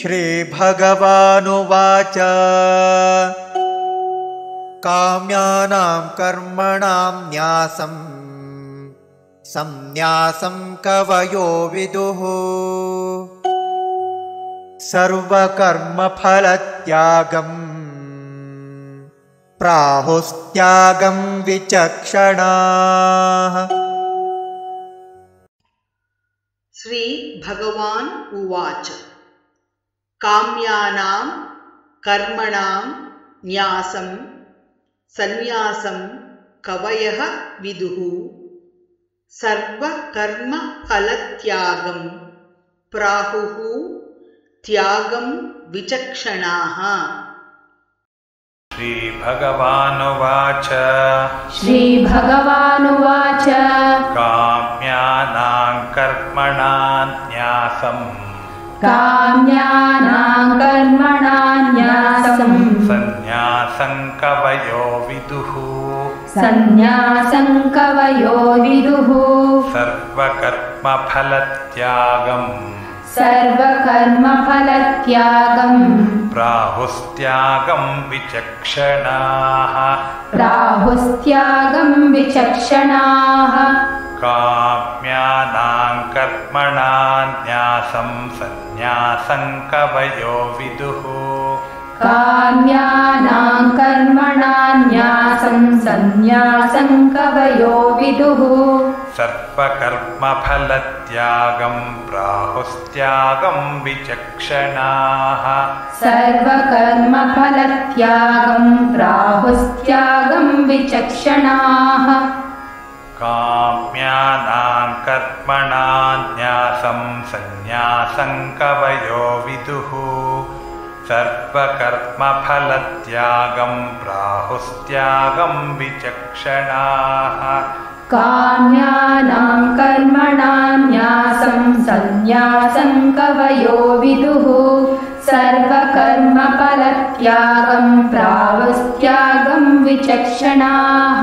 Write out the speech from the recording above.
श्रीभगवानुवाच काम्यानां कर्मणां न्यासं संन्यासं कवयो विदुः सर्वकर्मफलत्यागं प्राहुस्त्यागं विचक्षणाः। श्री भगवान उवाच काम्यानां कर्मणां न्यासं संन्यासं कवयः विदुः सर्वकर्मफलत्यागं प्राहुः त्यागं विचक्षणाः। श्रीभगवानुवाच काम्यानां कर्मणां न्यासं संन्यासं कवयो विदुः सर्वकर्मफलत्यागं प्राहुस्त्यागं विचक्षणाः। काम्यानां कर्मणां न्यासं संन्यासं कवयो विदुः सर्वकर्मफलत्यागं प्राहुस्त्यागं विचक्षणाः। काम्यानां कर्मणां न्यासं संन्यासं कवयो विदुः सर्वकर्मफलत्यागं प्राहुस्त्यागं विचक्षणाः। काम्यानां कर्मणां न्यासं संन्यासं कवयो विदुः सर्वकर्मफलत्यागं प्राहुस्त्यागं विचक्षणाः।